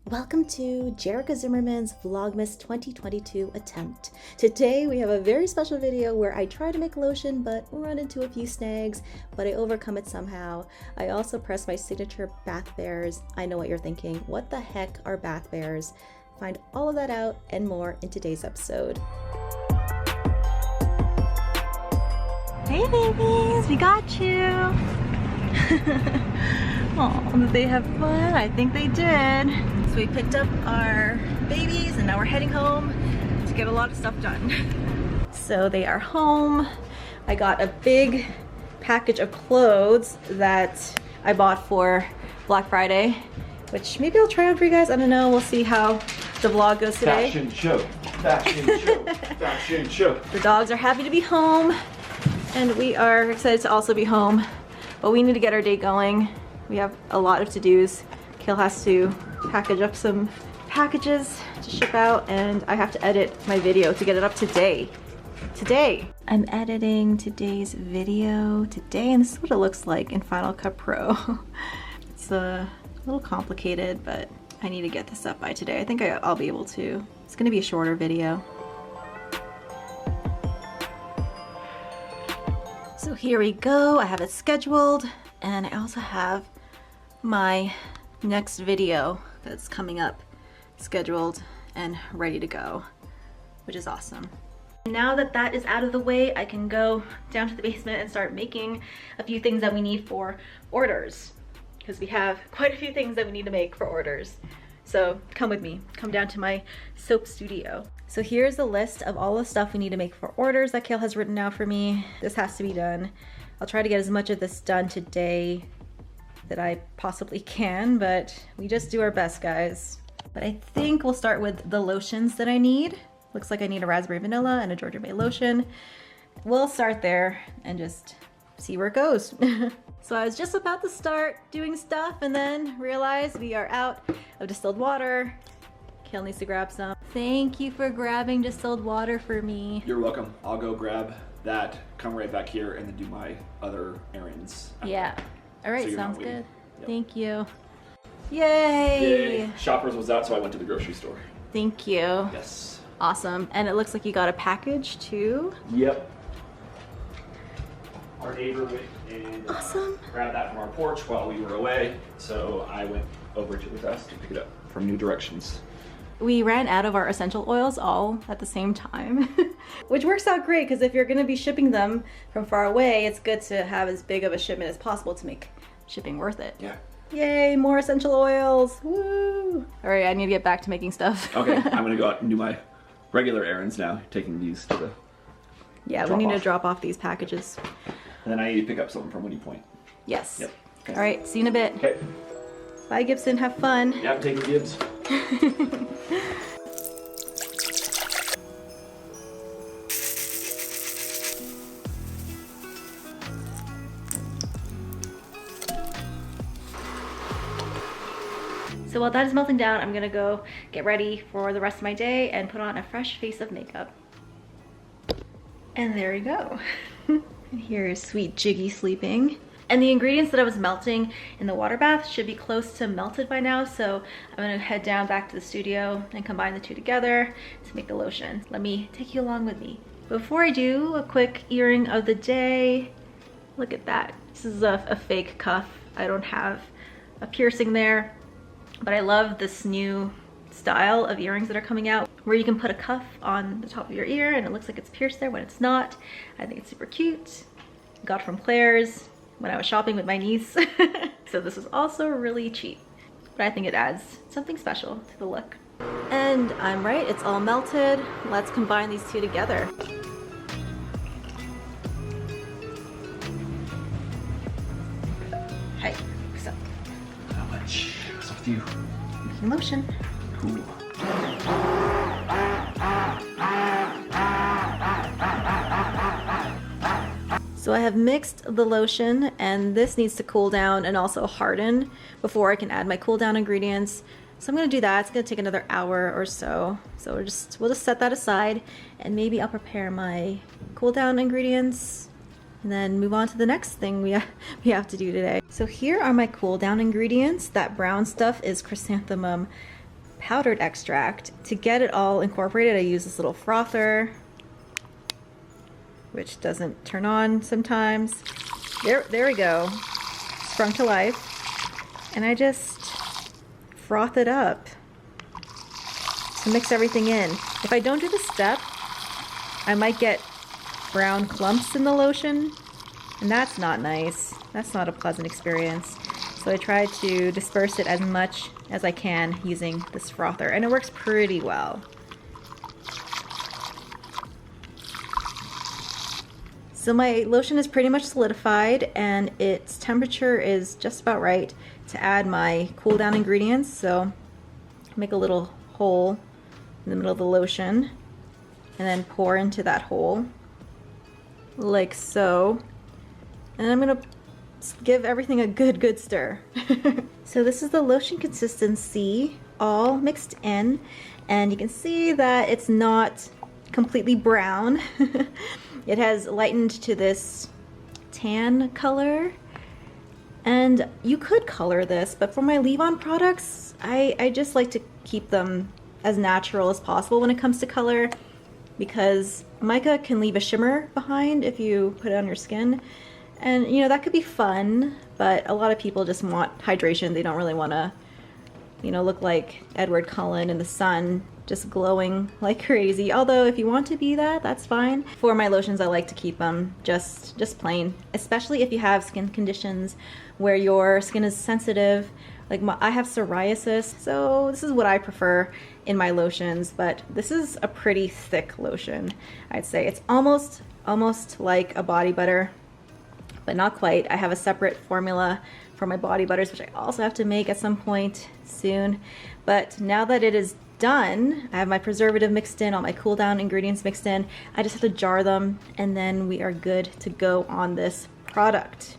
Welcome to Jerica Zimmerman's Vlogmas 2022 attempt. Today we have a very special video where I try to make lotion but run into a few snags, but I overcome it somehow. I also press my signature bath bears. I know what you're thinking. What the heck are bath bears? Find all of that out and more in today's episode. Hey babies, we got you! Oh, did they have fun? I think they did. So we picked up our babies and now we're heading home to get a lot of stuff done. So they are home. I got a big package of clothes that I bought for Black Friday, which maybe I'll try on for you guys. I don't know, we'll see how the vlog goes today. Fashion show, fashion show, fashion show. The dogs are happy to be home and we are excited to also be home, but we need to get our day going. We have a lot of to-dos. Cale has to package up some packages to ship out and I have to edit my video to get it up today. I'm editing today's video today and this is what it looks like in Final Cut Pro. It's a little complicated, but I need to get this up by today. I think I'll be able to. It's gonna be a shorter video. So here we go, I have it scheduled and I also have my next video that's coming up scheduled and ready to go, which is awesome. Now that that is out of the way, I can go down to the basement and start making a few things that we need for orders, because we have quite a few things that we need to make for orders. So come with me, come down to my soap studio. So here's the list of all the stuff we need to make for orders that Cale has written out for me. This has to be done. I'll try to get as much of this done today that I possibly can, but we just do our best, guys. But I think we'll start with the lotions that I need. Looks like I need a raspberry vanilla and a Georgia Bay lotion. We'll start there and just see where it goes. So I was just about to start doing stuff and then realized we are out of distilled water. Cale needs to grab some. Thank you for grabbing distilled water for me. You're welcome. I'll go grab that, come right back here, and then do my other errands. Yeah. All right, So sounds good. Yep. Thank you. Yay! Yay! Shoppers was out, so I went to the grocery store. Thank you. Yes. Awesome. And it looks like you got a package too. Yep. Our neighbor went and Awesome. grabbed that from our porch while we were away, so I went over to his house to pick it up from New Directions. We ran out of our essential oils all at the same time, which works out great because if you're going to be shipping them from far away, it's good to have as big of a shipment as possible to make shipping worth it. Yeah. Yay, more essential oils. Woo! All right, I need to get back to making stuff. Okay, I'm gonna go out and do my regular errands now, taking these to the Yeah, we need to drop off these packages. And then I need to pick up something from Winnie Point. Yes. Yep. Okay. All right, see you in a bit. Okay. Bye, Gibson. Have fun. Yeah, I'm taking dibs. So while that is melting down, I'm gonna go get ready for the rest of my day and put on a fresh face of makeup. And there we go. And here is sweet Jiggy sleeping. And the ingredients that I was melting in the water bath should be close to melted by now, so I'm gonna head down back to the studio and combine the two together to make the lotion. Let me take you along with me. Before I do, a quick earring of the day. Look at that. This is a fake cuff. I don't have a piercing there, but I love this new style of earrings that are coming out where you can put a cuff on the top of your ear and it looks like it's pierced there when it's not. I think it's super cute. Got from Claire's when I was shopping with my niece. So this is also really cheap, but I think it adds something special to the look. And I'm right, it's all melted. Let's combine these two together. Hey, what's up? How much? What's with you? Making lotion. Cool. So I have mixed the lotion and this needs to cool down and also harden before I can add my cool down ingredients. So I'm gonna do that. It's gonna take another hour or so. So we'll just set that aside and maybe I'll prepare my cool down ingredients and then move on to the next thing we have to do today. So here are my cool down ingredients. That brown stuff is chrysanthemum powdered extract. To get it all incorporated, I use this little frother, which doesn't turn on sometimes. There we go, sprung to life. And I just froth it up to mix everything in. If I don't do this step, I might get brown clumps in the lotion, and that's not nice. That's not a pleasant experience. So I try to disperse it as much as I can using this frother, and it works pretty well. So my lotion is pretty much solidified, and its temperature is just about right to add my cool down ingredients. So make a little hole in the middle of the lotion and then pour into that hole like so. And I'm gonna give everything a good stir. So this is the lotion consistency all mixed in, and you can see that it's not completely brown. It has lightened to this tan color, and you could color this, but for my leave-on products, I just like to keep them as natural as possible when it comes to color, because mica can leave a shimmer behind if you put it on your skin. And you know, that could be fun, but a lot of people just want hydration. They don't really want to, you know, look like Edward Cullen in the sun, just glowing like crazy. Although if you want to be that, that's fine. For my lotions, I like to keep them just plain, especially if you have skin conditions where your skin is sensitive. Like I have psoriasis, so this is what I prefer in my lotions, but this is a pretty thick lotion. I'd say it's almost like a body butter, but not quite. I have a separate formula for my body butters, which I also have to make at some point soon. But now that it is done, I have my preservative mixed in, all my cool down ingredients mixed in. I just have to jar them, and then we are good to go on this product.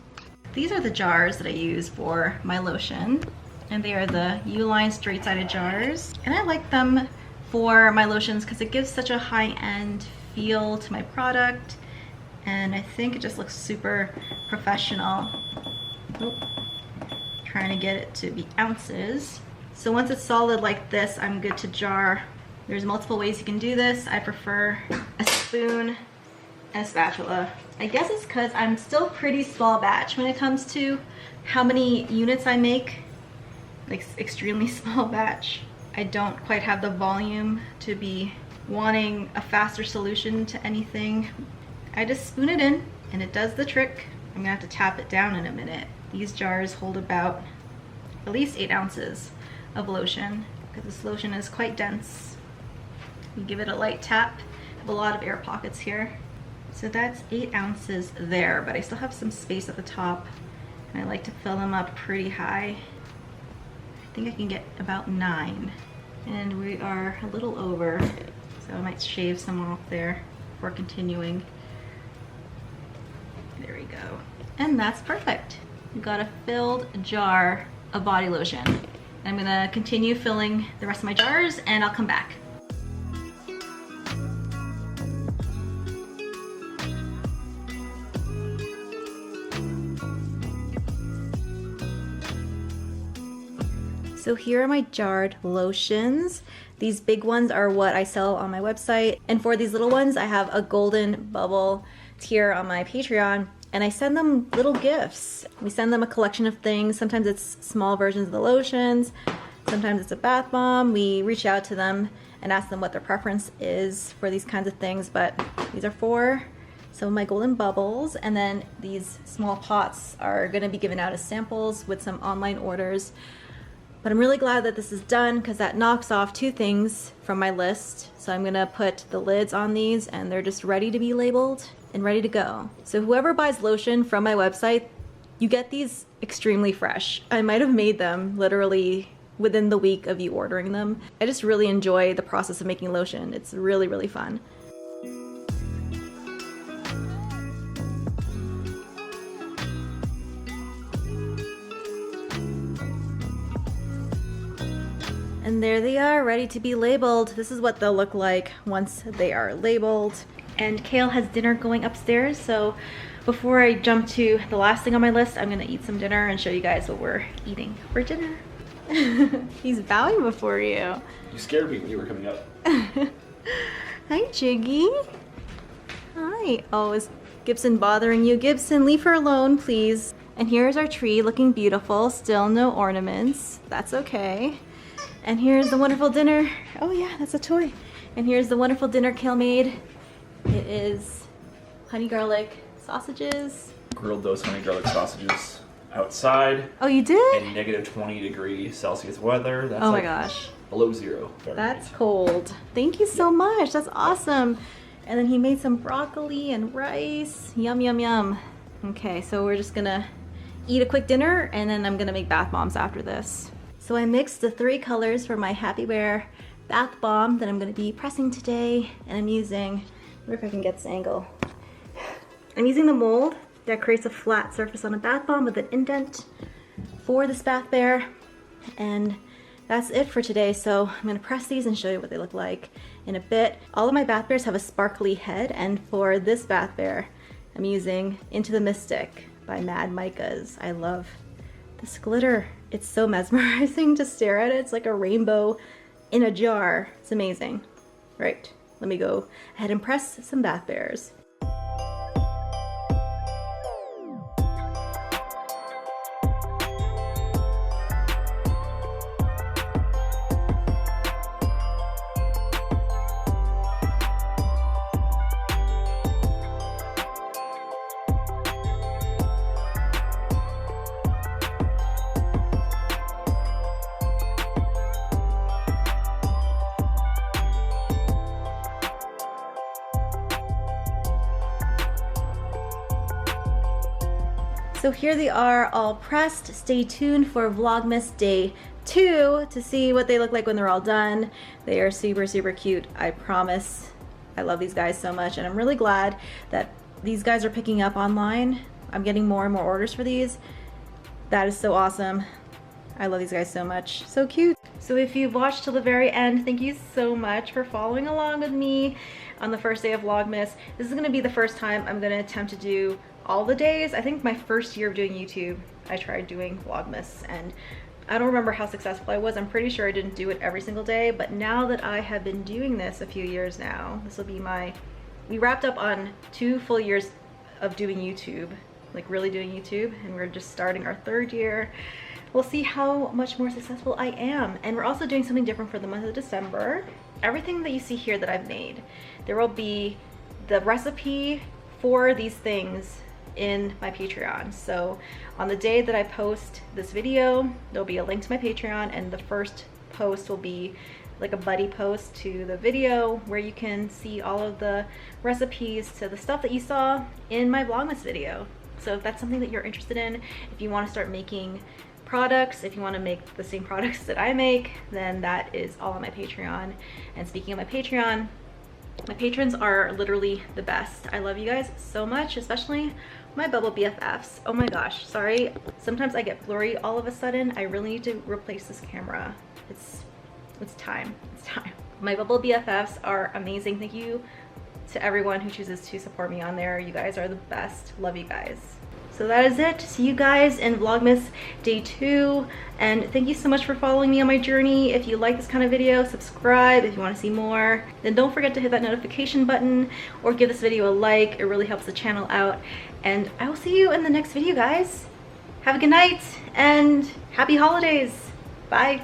These are the jars that I use for my lotion, and they are the U-line straight-sided jars. And I like them for my lotions because it gives such a high-end feel to my product, and I think it just looks super professional. Oop. Trying to get it to be ounces. So once it's solid like this, I'm good to jar. There's multiple ways you can do this. I prefer a spoon and a spatula. I guess it's because I'm still pretty small batch when it comes to how many units I make, like extremely small batch. I don't quite have the volume to be wanting a faster solution to anything. I just spoon it in and it does the trick. I'm gonna have to tap it down in a minute. These jars hold about at least 8 ounces of lotion because this lotion is quite dense. You give it a light tap. I have a lot of air pockets here. So that's 8 ounces there, but I still have some space at the top, and I like to fill them up pretty high. I think I can get about 9, and we are a little over, so I might shave some off there before continuing. There we go. And that's perfect. We've got a filled jar of body lotion. I'm gonna continue filling the rest of my jars, and I'll come back. So here are my jarred lotions. These big ones are what I sell on my website. And for these little ones, I have a golden bubble tier on my Patreon, and I send them little gifts. We send them a collection of things. Sometimes it's small versions of the lotions. Sometimes it's a bath bomb. We reach out to them and ask them what their preference is for these kinds of things. But these are for some of my golden bubbles. And then these small pots are gonna be given out as samples with some online orders. But I'm really glad that this is done because that knocks off 2 things from my list. So I'm gonna put the lids on these, and they're just ready to be labeled and ready to go. So whoever buys lotion from my website, you get these extremely fresh. I might have made them literally within the week of you ordering them. I just really enjoy the process of making lotion. It's really, really fun. And there they are, ready to be labeled. This is what they'll look like once they are labeled. And Cale has dinner going upstairs, so before I jump to the last thing on my list, I'm gonna eat some dinner and show you guys what we're eating for dinner. He's bowing before you. You scared me when you were coming up. Hi, Jiggy. Hi. Oh, is Gibson bothering you? Gibson, leave her alone, please. And here's our tree looking beautiful. Still no ornaments. That's okay. And here's the wonderful dinner. Oh yeah, that's a toy. And here's the wonderful dinner Cale made. It is honey garlic sausages. Grilled those honey garlic sausages outside. Oh, you did? In negative 20°C weather. That's oh my like gosh. Below 0 Fahrenheit. That's cold. Thank you so much. That's awesome. And then he made some broccoli and rice. Yum, yum, yum. Okay, so we're just gonna eat a quick dinner and then I'm gonna make bath bombs after this. So I mixed the 3 colors for my Happy Wear bath bomb that I'm gonna be pressing today. And I'm using, I wonder if I can get this angle. I'm using the mold that creates a flat surface on a bath bomb with an indent for this bath bear. And that's it for today. So I'm gonna press these and show you what they look like in a bit. All of my bath bears have a sparkly head, and for this bath bear, I'm using Into the Mystic by Mad Micas. I love this glitter. It's so mesmerizing to stare at it. It's like a rainbow in a jar. It's amazing. Right, let me go ahead and press some bath bears. So here they are all pressed. Stay tuned for Vlogmas Day 2 to see what they look like when they're all done. They are super, super cute, I promise. I love these guys so much, and I'm really glad that these guys are picking up online. I'm getting more and more orders for these. That is so awesome. I love these guys so much. So cute. So if you've watched till the very end, thank you so much for following along with me on the first day of Vlogmas. This is gonna be the first time I'm gonna attempt to do all the days. I think my first year of doing YouTube, I tried doing Vlogmas, and I don't remember how successful I was. I'm pretty sure I didn't do it every single day, but now that I have been doing this a few years now, this will be we wrapped up on 2 full years of doing YouTube, like really doing YouTube, and we're just starting our 3rd year. We'll see how much more successful I am. And we're also doing something different for the month of December. Everything that you see here that I've made, there will be the recipe for these things in my Patreon. So on the day that I post this video, there'll be a link to my Patreon, and the first post will be like a buddy post to the video where you can see all of the recipes to the stuff that you saw in my Vlogmas video. So if that's something that you're interested in, if you want to start making products, if you want to make the same products that I make, then that is all on my Patreon. And speaking of my Patreon, my patrons are literally the best. I love you guys so much, especially my bubble BFFs. Oh my gosh, sorry. Sometimes I get blurry all of a sudden. I really need to replace this camera. It's time. It's time. My bubble BFFs are amazing. Thank you to everyone who chooses to support me on there. You guys are the best. Love you guys. So that is it. See you guys in Vlogmas Day 2. And thank you so much for following me on my journey. If you like this kind of video, subscribe. If you want to see more, then don't forget to hit that notification button or give this video a like. It really helps the channel out. And I will see you in the next video, guys. Have a good night and happy holidays. Bye.